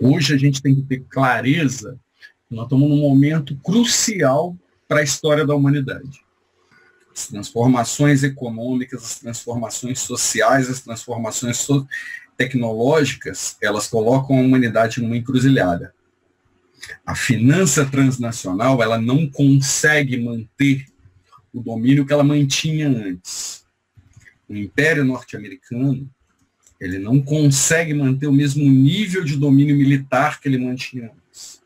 Hoje a gente tem que ter clareza que nós estamos num momento crucial para a história da humanidade. As transformações econômicas, as transformações sociais, as transformações tecnológicas, elas colocam a humanidade numa encruzilhada. A finança transnacional, ela não consegue manter o domínio que ela mantinha antes. O Império Norte-Americano, ele não consegue manter o mesmo nível de domínio militar que ele mantinha antes.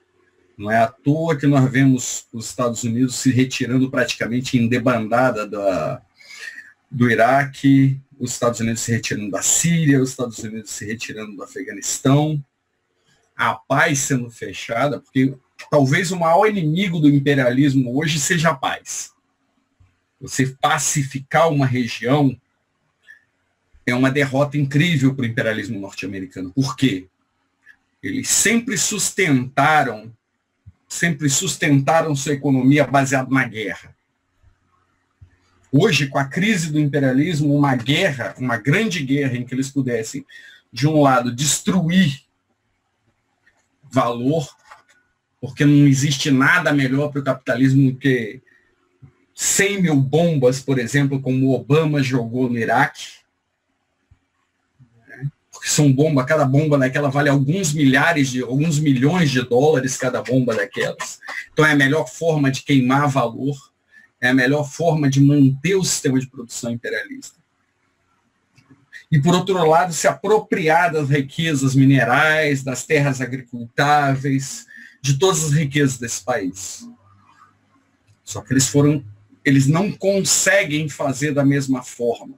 Não é à toa que nós vemos os Estados Unidos se retirando praticamente em debandada do Iraque, os Estados Unidos se retirando da Síria, os Estados Unidos se retirando do Afeganistão, a paz sendo fechada, porque talvez o maior inimigo do imperialismo hoje seja a paz. Você pacificar uma região é uma derrota incrível para o imperialismo norte-americano. Por quê? Eles sempre sustentaram sua economia baseada na guerra. Hoje, com a crise do imperialismo, uma grande guerra em que eles pudessem, de um lado, destruir valor, porque não existe nada melhor para o capitalismo do que 100 mil bombas, por exemplo, como o Obama jogou no Iraque. Porque são bombas, cada bomba daquela vale alguns milhões de dólares cada bomba daquelas. Então é a melhor forma de queimar valor, é a melhor forma de manter o sistema de produção imperialista. E, por outro lado, se apropriar das riquezas minerais, das terras agricultáveis, de todas as riquezas desse país. Só que eles não conseguem fazer da mesma forma.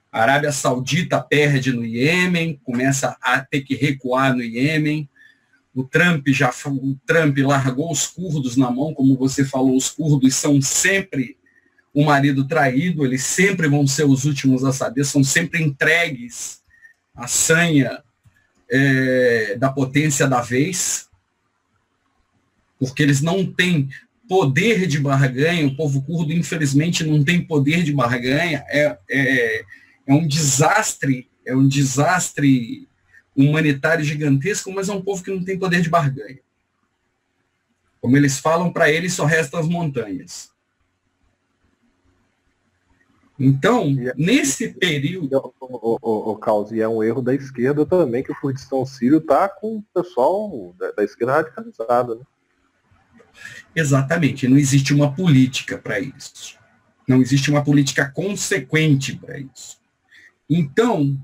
A Arábia Saudita perde no Iêmen, começa a ter que recuar no Iêmen. O Trump largou os curdos na mão, como você falou, os curdos são sempre o marido traído, eles sempre vão ser os últimos a saber, são sempre entregues à sanha da potência da vez, porque eles não têm poder de barganha, o povo curdo, infelizmente, não tem poder de barganha, é um desastre humanitário gigantesco, mas é um povo que não tem poder de barganha. Como eles falam, para eles só restam as montanhas. Então, nesse período... O Carlos, e é um erro da esquerda também, que o Kurdistão sírio está com o pessoal da esquerda radicalizada, né? Exatamente, não existe uma política para isso. Não existe uma política consequente para isso. Então,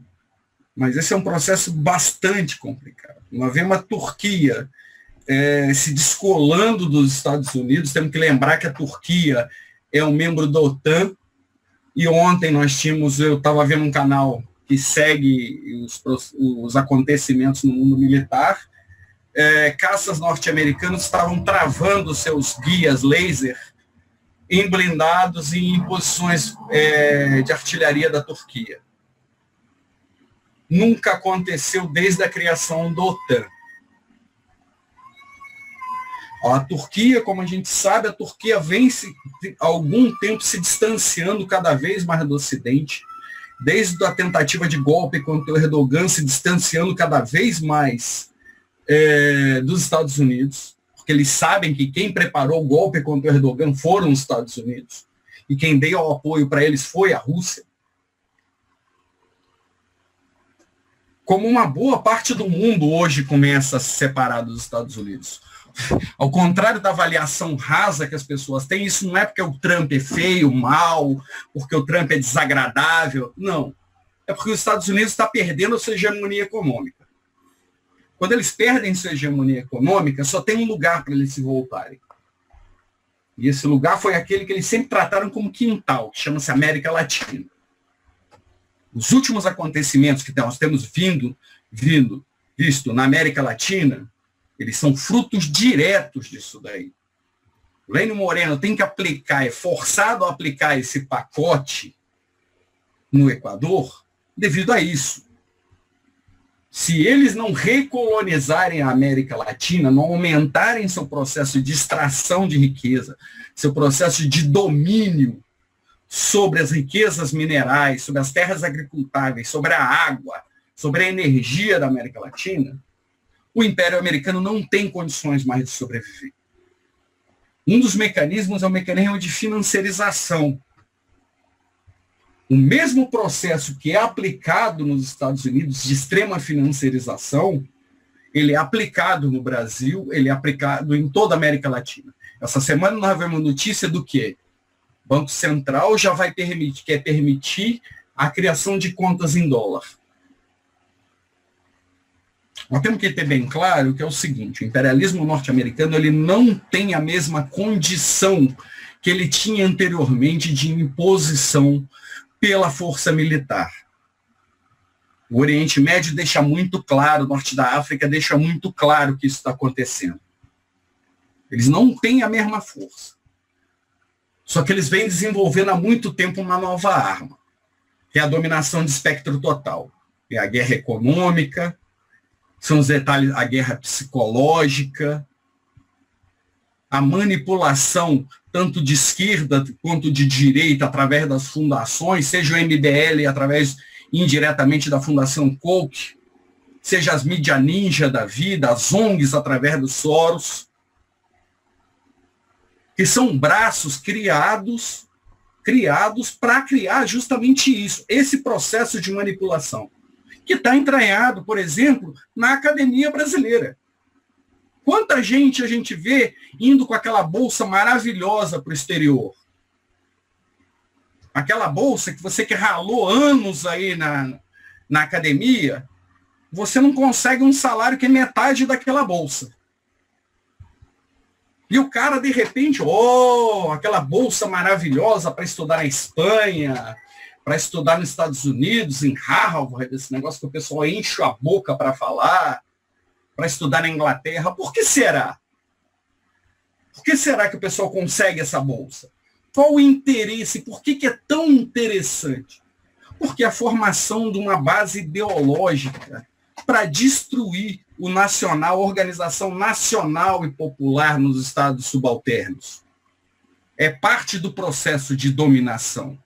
mas esse é um processo bastante complicado. Nós vemos a Turquia se descolando dos Estados Unidos, temos que lembrar que a Turquia é um membro da OTAN, e ontem eu estava vendo um canal que segue os acontecimentos no mundo militar, caças norte-americanos estavam travando seus guias laser em blindados e em posições de artilharia da Turquia. Nunca aconteceu desde a criação da OTAN. A Turquia, como a gente sabe, a Turquia vem há algum tempo se distanciando cada vez mais do Ocidente, desde a tentativa de golpe contra o Erdogan, se distanciando cada vez mais dos Estados Unidos, porque eles sabem que quem preparou o golpe contra o Erdogan foram os Estados Unidos, e quem deu apoio para eles foi a Rússia. Como uma boa parte do mundo hoje começa a se separar dos Estados Unidos. Ao contrário da avaliação rasa que as pessoas têm, isso não é porque o Trump é feio, mal, porque o Trump é desagradável. Não. É porque os Estados Unidos está perdendo a sua hegemonia econômica. Quando eles perdem sua hegemonia econômica, só tem um lugar para eles se voltarem. E esse lugar foi aquele que eles sempre trataram como quintal, que chama-se América Latina. Os últimos acontecimentos que nós temos visto na América Latina, eles são frutos diretos disso daí. O Lenin Moreno tem que aplicar, é forçado a aplicar esse pacote no Equador devido a isso. Se eles não recolonizarem a América Latina, não aumentarem seu processo de extração de riqueza, seu processo de domínio sobre as riquezas minerais, sobre as terras agricultáveis, sobre a água, sobre a energia da América Latina, o Império Americano não tem condições mais de sobreviver. Um dos mecanismos é o mecanismo de financiarização. O mesmo processo que é aplicado nos Estados Unidos de extrema financiarização, ele é aplicado no Brasil, ele é aplicado em toda a América Latina. Essa semana nós vemos notícia do quê? O Banco Central já quer permitir a criação de contas em dólar. Nós temos que ter bem claro que é o seguinte, o imperialismo norte-americano ele não tem a mesma condição que ele tinha anteriormente de imposição pela força militar. O Oriente Médio deixa muito claro, o Norte da África deixa muito claro que isso está acontecendo. Eles não têm a mesma força. Só que eles vêm desenvolvendo há muito tempo uma nova arma, que é a dominação de espectro total. É a guerra econômica, são os detalhes, a guerra psicológica, a manipulação tanto de esquerda quanto de direita através das fundações, seja o MBL através indiretamente da Fundação Koch, seja as mídias ninja da vida, as ONGs através dos Soros, que são braços criados para criar justamente isso, esse processo de manipulação, que está entranhado, por exemplo, na academia brasileira. Quanta gente a gente vê indo com aquela bolsa maravilhosa para o exterior? Aquela bolsa que você que ralou anos aí na academia, você não consegue um salário que é metade daquela bolsa. E o cara, de repente, aquela bolsa maravilhosa para estudar na Espanha, para estudar nos Estados Unidos, em Harvard, esse negócio que o pessoal enche a boca para falar, para estudar na Inglaterra. Por que será? Por que será que o pessoal consegue essa bolsa? Qual o interesse? Por que é tão interessante? Porque a formação de uma base ideológica para destruir o nacional, a organização nacional e popular nos estados subalternos. É parte do processo de dominação.